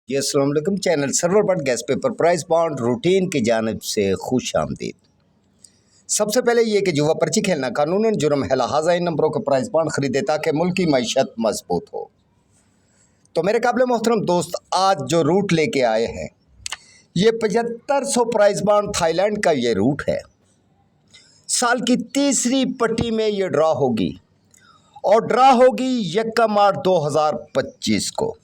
जी अस्सलाम वालेकुम। Channel server पर gas paper price bond routine की जानिब से खुश आमदीद। सबसे पहले ये कि जुआ पर्ची खेलना कानूनन जुर्म है, लिहाजा इन नंबरों के प्राइस बॉन्ड खरीदे ताकि मुल्क की मईशत मजबूत हो। तो मेरे काबिल मोहतरम दोस्त, आज जो रूट लेके आए हैं ये 7500 प्राइस बॉन्ड थाईलैंड का ये रूट है। साल की तीसरी पट्टी में ये ड्रा होगी और ड्रा होगी 1 मार्च 2025 को।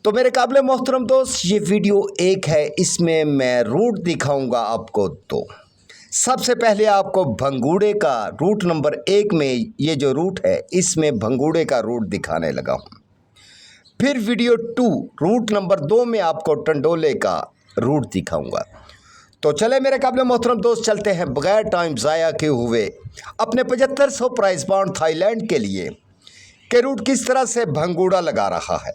तो मेरे काबिल मोहतरम दोस्त, ये वीडियो एक है, इसमें मैं रूट दिखाऊंगा आपको। तो सबसे पहले आपको भंगूड़े का रूट नंबर 1 में ये जो रूट है इसमें भंगूड़े का रूट दिखाने लगा हूँ। फिर वीडियो 2 रूट नंबर 2 में आपको टंडोले का रूट दिखाऊंगा। तो चले मेरे काबिल मोहतरम दोस्त, चलते हैं बगैर टाइम ज़ाया किए हुए अपने 7500 प्राइस बॉन्ड थाईलैंड के लिए कि रूट किस तरह से भंगूड़ा लगा रहा है।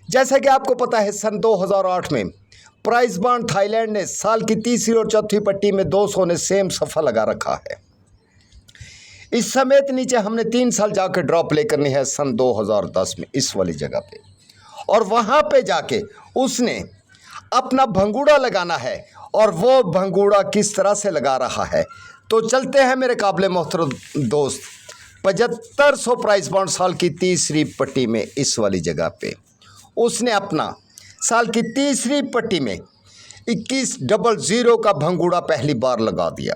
जैसा कि आपको पता है, सन 2008 में प्राइस बॉन्ड थाईलैंड ने साल की तीसरी और चौथी पट्टी में 200 ने सेम सफ़ा लगा रखा है। इस समेत नीचे हमने 3 साल जाकर ड्रॉप ले करनी है सन 2010 में इस वाली जगह पे, और वहाँ पे जाके उसने अपना भंगूड़ा लगाना है। और वो भंगूड़ा किस तरह से लगा रहा है, तो चलते हैं मेरे काबिल मोहतरम दोस्त 7500 प्राइस बॉन्ड साल की तीसरी पट्टी में इस वाली जगह पे उसने अपना साल की तीसरी पट्टी में 2100 का भंगूड़ा पहली बार लगा दिया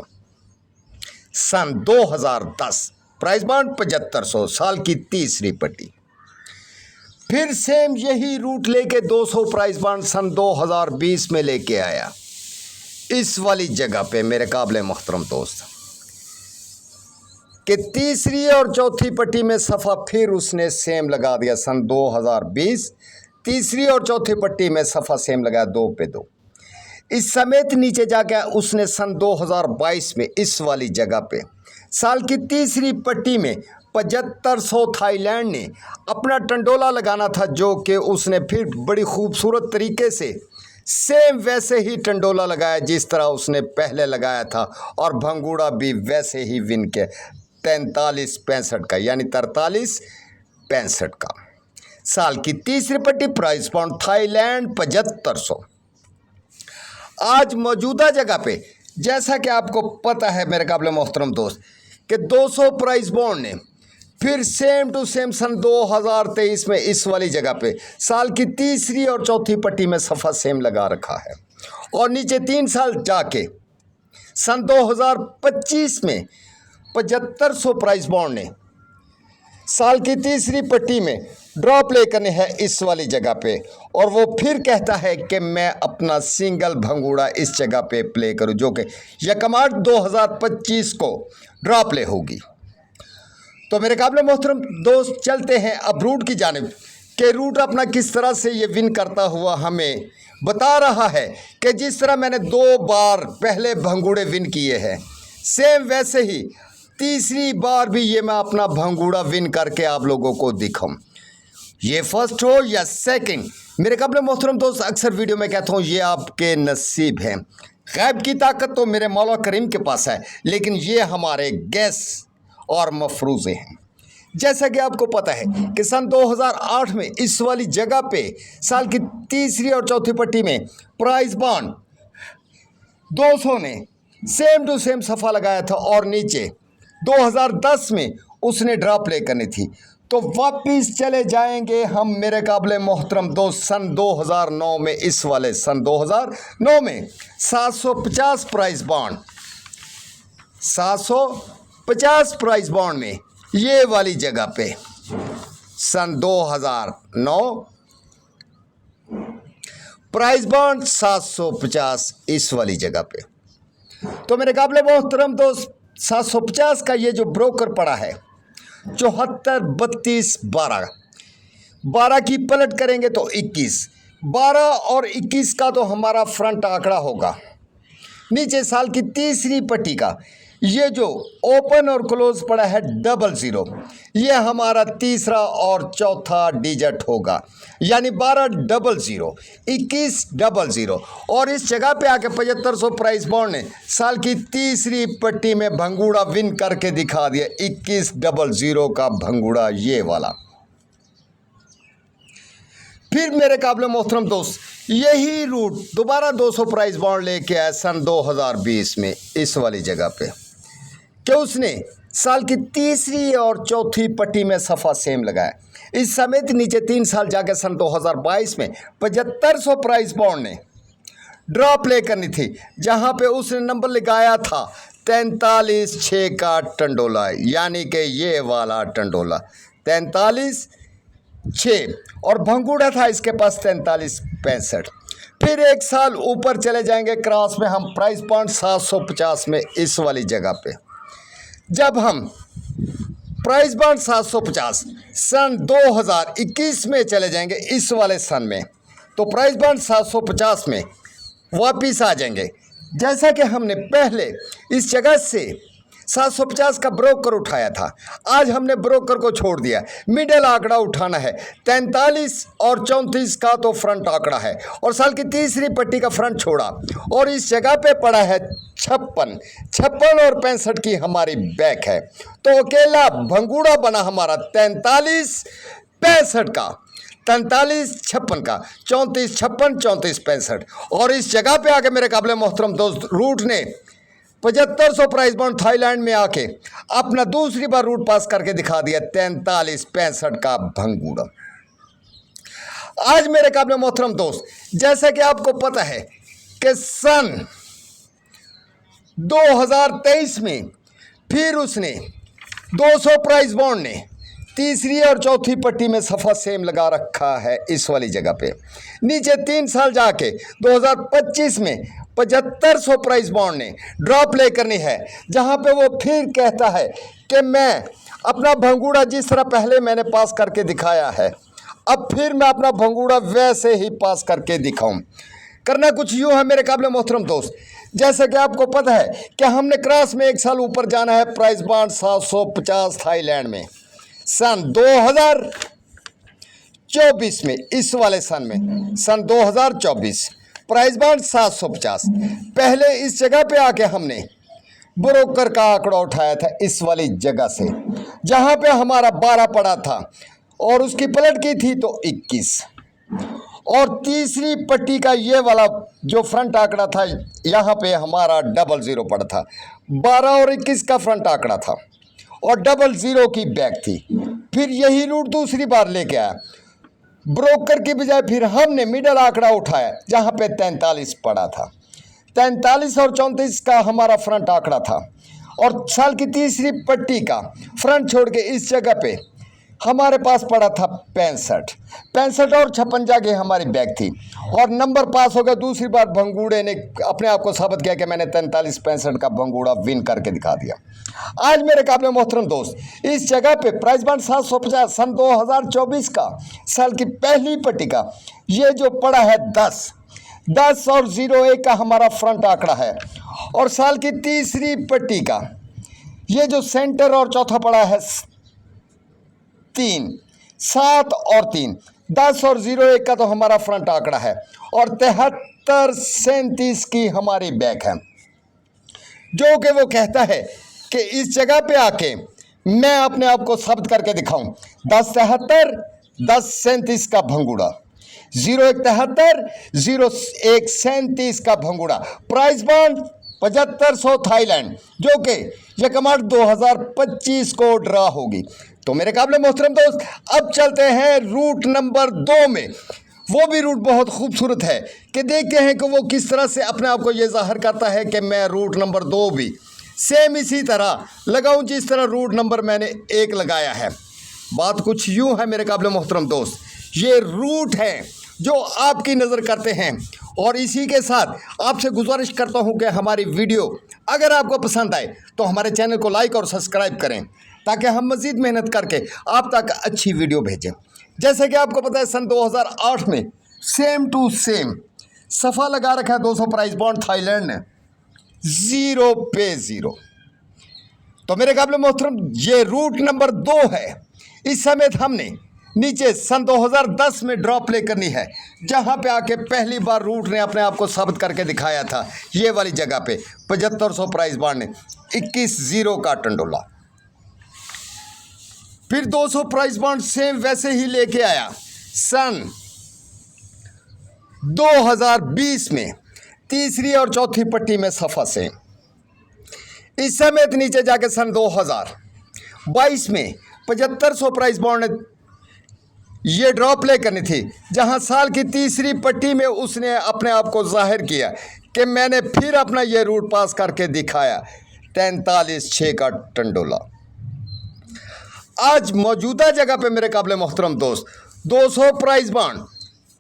सन 2010। प्राइस बॉन्ड 7500 साल की तीसरी पट्टी। फिर सेम यही रूट लेके 200 प्राइस बॉन्ड सन 2020 में लेके आया इस वाली जगह पे मेरे काबिल मोहतरम दोस्त कि तीसरी और चौथी पट्टी में सफ़ा फिर उसने सेम लगा दिया सन 2020। तीसरी और चौथी पट्टी में सफ़ा सेम लगाया 2 पे 2। इस समेत नीचे जाके उसने सन 2022 में इस वाली जगह पे साल की तीसरी पट्टी में 7500 थाईलैंड ने अपना टंडोला लगाना था, जो कि उसने फिर बड़ी खूबसूरत तरीके से सेम वैसे ही टंडोला लगाया जिस तरह उसने पहले लगाया था, और भंगूड़ा भी वैसे ही विन के 43-65 का यानी 43-65 का। साल की तीसरी पट्टी प्राइस बॉन्ड थाईलैंड 7500। आज मौजूदा जगह पे जैसा कि आपको पता है मेरे काबिल मोहतरम दोस्त कि 200 प्राइस बॉन्ड ने फिर सेम टू सेम सन 2023 में इस वाली जगह पे साल की तीसरी और चौथी पट्टी में सफ़ा सेम लगा रखा है, और नीचे 3 साल जाके सन 2025 में 7500 प्राइस बॉन्ड ने साल की तीसरी पट्टी में ड्रॉप ले करने है इस वाली जगह पे, और वो फिर कहता है कि मैं अपना सिंगल भंगूड़ा इस जगह पे प्ले करूं, जो कि 1 मार्च 2025 को ड्रॉप ले होगी। तो मेरे काबिल मोहतरम दोस्त, चलते हैं अब रूट की जानिब कि रूट अपना किस तरह से ये विन करता हुआ हमें बता रहा है कि जिस तरह मैंने 2 बार पहले भंगूड़े विन किए हैं सेम वैसे ही तीसरी बार भी ये मैं अपना भंगूड़ा विन करके आप लोगों को दिखाऊं। ये फर्स्ट हो या सेकंड, मेरे काबिल मोहतरम दोस्त, अक्सर वीडियो में कहता हूँ ये आपके नसीब हैं। गैब की ताकत तो मेरे मौला करीम के पास है, लेकिन ये हमारे गैस और मफरूज़े हैं। जैसा कि आपको पता है कि सन 2008 में इस वाली जगह पे साल की तीसरी और चौथी पट्टी में प्राइस बॉन्ड 200 ने सेम टू सेम सफ़ा लगाया था, और नीचे 2010 में उसने ड्रॉप ले करनी थी। तो वापिस चले जाएंगे हम मेरे काबिल मोहतरम दोस्त सन 2009 में इस वाले सन 2009 में 750 प्राइस बॉन्ड 750 प्राइस बॉन्ड में ये वाली जगह पे सन 2009 प्राइस बॉन्ड 750 इस वाली जगह पे। तो मेरे काबिल मोहतरम दोस्त 750 का ये जो ब्रोकर पड़ा है 74 32 12 12 की पलट करेंगे तो 21, 12 और 21 का तो हमारा फ्रंट आंकड़ा होगा। नीचे साल की तीसरी पट्टी का ये जो ओपन और क्लोज पड़ा है 00, ये हमारा तीसरा और चौथा डिजिट होगा, यानी 1200 2100। और इस जगह पे आके 7500 प्राइस बॉन्ड ने साल की तीसरी पट्टी में भंगूड़ा विन करके दिखा दिया 2100 का भंगूड़ा ये वाला। फिर मेरे काबिल मोहतरम दोस्त यही रूट दोबारा 200 प्राइस बॉन्ड लेके आया सन 2020 में इस वाली जगह पे कि उसने साल की तीसरी और चौथी पट्टी में सफ़ा सेम लगाया। इस समेत नीचे 3 साल जाके सन 2022 में 7500 प्राइस बॉन्ड ने ड्रॉ प्ले करनी थी, जहां पे उसने नंबर लगाया था 43.6 का टंडोला, यानी कि ये वाला टंडोला 43.6 और भंगूड़ा था इसके पास 43.65। फिर एक साल ऊपर चले जाएंगे क्रॉस में हम प्राइस पॉइंट 750 में इस वाली जगह पे। जब हम प्राइस बॉन्ड 750 सन 2021 में चले जाएंगे इस वाले सन में, तो प्राइस बॉन्ड 750 में वापिस आ जाएंगे। जैसा कि हमने पहले इस जगह से 750 का ब्रोकर उठाया था, आज हमने ब्रोकर को छोड़ दिया, मिडल आंकड़ा उठाना है। 43 और 34 का तो फ्रंट आंकड़ा है और साल की तीसरी पट्टी का फ्रंट छोड़ा और इस जगह पे पड़ा है 56 और 65 की हमारी बैक है। तो अकेला भंगूड़ा बना हमारा 43-65 का, 43-56 का, 34-56, 34-65 और इस जगह पे आके मेरे काबिल मोहतरम दोस्त रूट ने 7500 प्राइस बॉन्ड थाईलैंड में आके अपना दूसरी बार रूट पास करके दिखा दिया 43-65 का भंगूड़ा। आज मेरे काबिल मोहतरम दोस्त जैसा कि आपको पता है कि सन 2023 में फिर उसने 200 प्राइस बॉन्ड ने तीसरी और चौथी पट्टी में सफ़ा सेम लगा रखा है इस वाली जगह पे। नीचे 3 साल जाके 2025 में 7500 प्राइस बॉन्ड ने ड्रॉप ले करनी है, जहां पे वो फिर कहता है कि मैं अपना भंगूड़ा जिस तरह पहले मैंने पास करके दिखाया है, अब फिर मैं अपना भंगूड़ा वैसे ही पास करके दिखाऊं। करना कुछ यूँ है मेरे काबिल मोहतरम दोस्त, जैसा कि आपको पता है कि हमने क्रॉस में 1 साल ऊपर जाना है प्राइस बॉन्ड 750 थाईलैंड में सन 2024 में इस वाले सन में सन 2024 प्राइस बॉन्ड 750। पहले इस जगह पे आके हमने ब्रोकर का आंकड़ा उठाया था इस वाली जगह से, जहां पे हमारा 12 पड़ा था और उसकी पलट की थी तो 21 और तीसरी पट्टी का ये वाला जो फ्रंट आंकड़ा था यहाँ पे हमारा 00 पड़ा था। 12 और 21 का फ्रंट आंकड़ा था और 00 की बैक थी। फिर यही रूट दूसरी बार लेके आया ब्रोकर की बजाय, फिर हमने मिडल आंकड़ा उठाया जहां पे 43 पड़ा था। 43 और 34 का हमारा फ्रंट आंकड़ा था और साल की तीसरी पट्टी का फ्रंट छोड़ के इस जगह पे हमारे पास पड़ा था 65 और 56 जगह हमारी बैक थी और नंबर पास हो गया। दूसरी बार भंगूड़े ने अपने आप को साबित किया कि मैंने 43-65 का भंगूड़ा विन करके दिखा दिया। आज मेरे काबिल मोहतरम दोस्त इस जगह पे प्राइस बॉन्ड 750 सन 2024 का साल की पहली पट्टी का ये जो पड़ा है 10 और 01 का हमारा फ्रंट आंकड़ा है और साल की तीसरी पट्टी का ये जो सेंटर और चौथा पड़ा है 7 और 3, 10 और 01 का तो हमारा फ्रंट आंकड़ा है और 73-37 की हमारी बैक है, जो कि वो कहता है कि इस जगह पे आके मैं अपने आप को साबित करके दिखाऊं। 10-73, 10-37 का भंगूड़ा, 01-73, 01-37 का भंगूड़ा, प्राइस बॉन्ड 7500 थाईलैंड, जो कि यह कमांड 2025 को ड्रा होगी। तो मेरे काबिल मोहतरम दोस्त अब चलते हैं रूट नंबर 2 में। वो भी रूट बहुत खूबसूरत है कि देखते हैं कि वो किस तरह से अपने आप को ये जाहिर करता है कि मैं रूट नंबर 2 भी सेम इसी तरह लगाऊं जिस तरह रूट नंबर मैंने 1 लगाया है। बात कुछ यूँ है मेरे काबिल मोहतरम दोस्त, ये रूट है जो आपकी नज़र करते हैं और इसी के साथ आपसे गुजारिश करता हूं कि हमारी वीडियो अगर आपको पसंद आए तो हमारे चैनल को लाइक और सब्सक्राइब करें ताकि हम मज़ीद मेहनत करके आप तक अच्छी वीडियो भेजें। जैसे कि आपको पता है सन 2008 में सेम टू सेम सफ़ा लगा रखा है 200 प्राइस बॉन्ड थाईलैंड ने 0 पे 0। तो मेरे काबिल मोहतरम ये रूट नंबर 2 है। इस समय हमने नीचे सन 2010 में ड्रॉप प्ले करनी है, जहां पे आके पहली बार रूट ने अपने आप को साबित करके दिखाया था ये वाली जगह पे 7500 प्राइस बॉन्ड ने 21-0 का टंडोला। फिर 200 प्राइस बॉन्ड सेम वैसे ही लेके आया सन 2020 में तीसरी और चौथी पट्टी में सफ़ा सेम। इस समेत नीचे जाके सन 2022 में 7500 प्राइस बॉन्ड ने ये ड्रॉ प्ले करनी थी, जहां साल की तीसरी पट्टी में उसने अपने आप को जाहिर किया कि मैंने फिर अपना ये रूट पास करके दिखाया 43.6 का टंडोला। आज मौजूदा जगह पे मेरे काबिल मोहतरम दोस्त 200 प्राइस बॉन्ड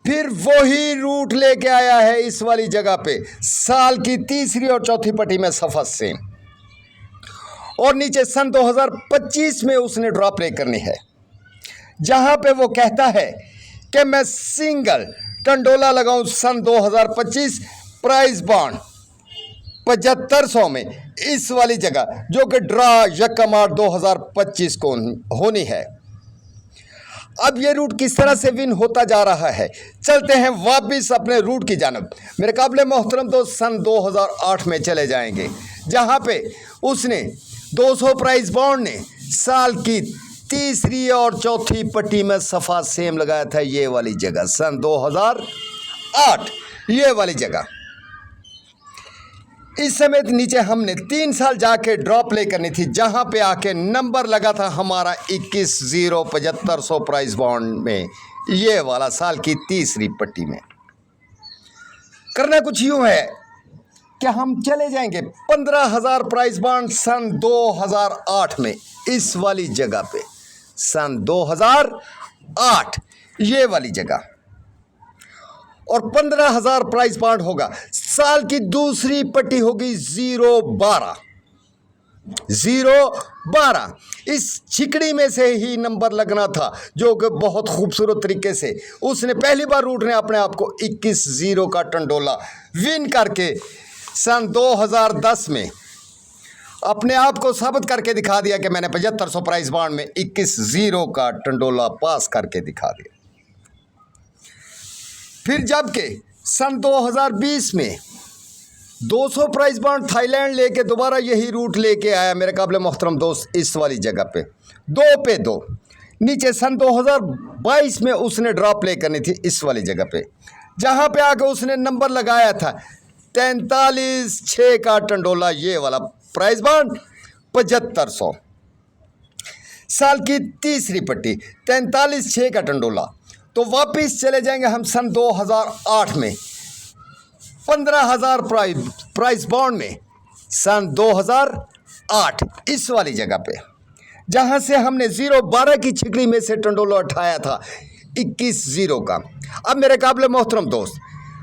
फिर वही रूट लेके आया है इस वाली जगह पे, साल की तीसरी और चौथी पट्टी में सफ़ा सेम। और नीचे सन 2025 में उसने ड्रॉ प्ले करनी है, जहां पे वो कहता है कि मैं सिंगल टंडोला लगाऊं सन 2025 प्राइस बॉन्ड 7500 में इस वाली जगह, जो कि ड्रा यकम 2025 को होनी है। अब ये रूट किस तरह से विन होता जा रहा है, चलते हैं वापस अपने रूट की जानब। मेरे काबिल मोहतरम दोस्त सन 2008 में चले जाएंगे, जहां पे उसने 200 प्राइस बॉन्ड ने साल की तीसरी और चौथी पट्टी में सफ़ा सेम लगाया था। ये वाली जगह सन 2008, ये वाली जगह। इस समेत नीचे हमने 3 साल जाके ड्रॉ प्ले करनी थी, जहां पे आके नंबर लगा था हमारा 21,07500 प्राइस बॉन्ड में, ये वाला साल की तीसरी पट्टी में। करना कुछ यूं है कि हम चले जाएंगे 15,000 प्राइस बॉन्ड सन 2008 में इस वाली जगह पे, सन 2008 ये वाली जगह। और 15,000 प्राइस बॉन्ड होगा, साल की दूसरी पट्टी होगी 012। इस छिकड़ी में से ही नंबर लगना था, जो कि बहुत खूबसूरत तरीके से उसने पहली बार रूट ने अपने आप को 21-0 का टंडोला विन करके सन 2010 में अपने आप को साबित करके दिखा दिया कि मैंने 7500 प्राइस बॉन्ड में 21-0 का टंडोला पास करके दिखा दिया। फिर जबकि सन 2020 में 200 प्राइस बॉन्ड थाईलैंड लेके दोबारा यही रूट लेके आया मेरे काबिल मोहतरम दोस्त इस वाली जगह पे 2 पे 2। नीचे सन 2022 में उसने ड्रॉ प्ले करनी थी इस वाली जगह पे, जहां पे आके उसने नंबर लगाया था 43.6 का टंडोला, ये वाला प्राइस बॉन्ड 7500। साल की तीसरी पट्टी 43.6 का टंडोला। तो वापस चले जाएंगे हम सन 2008 में 15,000 प्राइस बॉन्ड में सन 2008 इस वाली जगह पे, जहां से हमने 012 की छिकड़ी में से टंडोला उठाया था 21-0 का। अब मेरे काबिल मोहतरम दोस्त,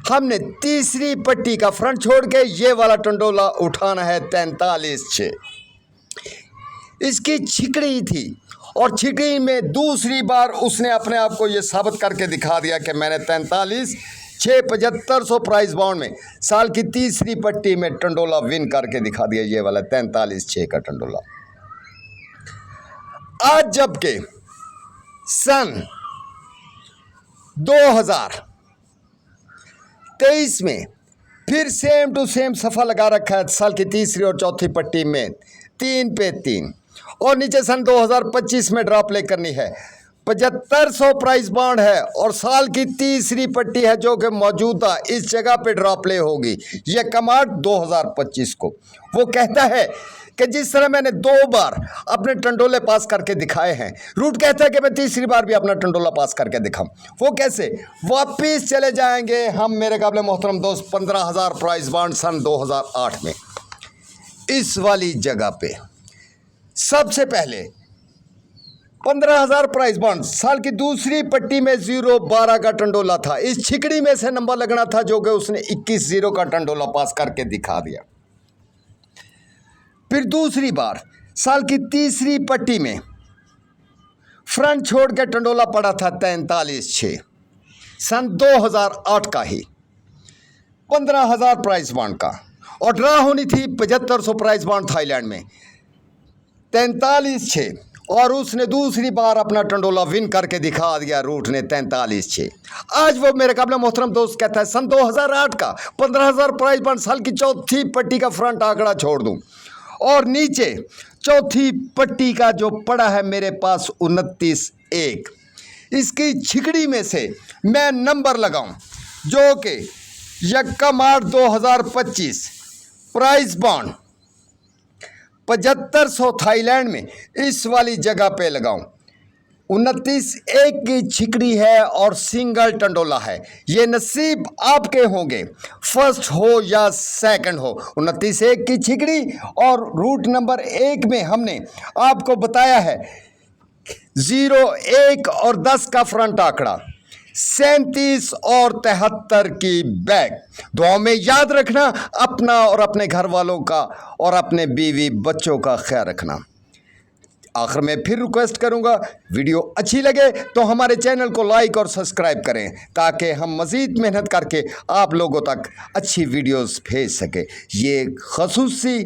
हमने तीसरी पट्टी का फ्रंट छोड़ के ये वाला टंडोला उठाना है 43.6। इसकी छिकड़ी थी और छिकड़ी में दूसरी बार उसने अपने आप को ये साबित करके दिखा दिया कि मैंने 43.6 7500 प्राइस बॉन्ड में साल की तीसरी पट्टी में टंडोला विन करके दिखा दिया, ये वाला 43.6 का टंडोला। आज जबकि सन 2023 में फिर सेम टू सेम सफ़ा लगा रखा है, साल की तीसरी और चौथी पट्टी में 3 पे 3। और नीचे सन 2025 में ड्रॉ प्ले करनी है 7500 प्राइस बॉन्ड है, और साल की तीसरी पट्टी है जो कि मौजूदा इस जगह पे ड्रॉ प्ले होगी ये कमांड 2025 को। वो कहता है कि जिस तरह मैंने 2 बार अपने टंडोले पास करके दिखाए हैं, रूट कहता है कि मैं तीसरी बार भी अपना टंडोला पास करके दिखाऊं। वो कैसे? वापिस चले जाएंगे हम मेरे काबिल मोहतरम दोस्त 15,000 प्राइस बॉन्ड सन 2008 में इस वाली जगह पे। सबसे पहले 15,000 प्राइस बॉन्ड साल की दूसरी पट्टी में 012 का टंडोला था, इस छिकड़ी में से नंबर लगना था जो कि उसने 21-0 का टंडोला पास करके दिखा दिया। फिर दूसरी बार साल की तीसरी पट्टी में फ्रंट छोड़ के टंडोला पड़ा था 43.6 सन 2008 का ही 15,000 प्राइस बॉन्ड का, और ड्रा होनी थी 7500 प्राइस बॉन्ड थाईलैंड में 43.6, और उसने दूसरी बार अपना टंडोला विन करके दिखा दिया रूट ने 43.6। आज वो मेरे काबिल मोहतरम दोस्त कहता है सन 2008 का 15,000 प्राइस बॉन्ड साल की चौथी पट्टी का फ्रंट आंकड़ा छोड़ दूं, और नीचे चौथी पट्टी का जो पड़ा है मेरे पास 29.1, इसकी छिकड़ी में से मैं नंबर लगाऊं जो कि 1 मार्च 2025 प्राइस बॉन्ड 7500 थाईलैंड में इस वाली जगह पे लगाऊं। 29 एक की छिकड़ी है और सिंगल टंडोला है। ये नसीब आपके होंगे, फर्स्ट हो या सेकंड हो। 29 एक की छिकड़ी और रूट नंबर 1 में हमने आपको बताया है 0, 1 और 10 का फ्रंट आंकड़ा, 37 और 73 की बैक। दुआ में याद रखना, अपना और अपने घर वालों का और अपने बीवी बच्चों का ख्याल रखना। आखिर में फिर रिक्वेस्ट करूंगा, वीडियो अच्छी लगे तो हमारे चैनल को लाइक और सब्सक्राइब करें ताकि हम मज़ीद मेहनत करके आप लोगों तक अच्छी वीडियोस भेज सके। ये खसूसी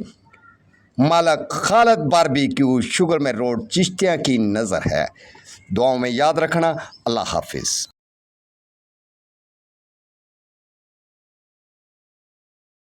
मालक Khalid barbecue sugar mill road Chishtiya की नज़र है। दुआओं में याद रखना। अल्लाह हाफिज़।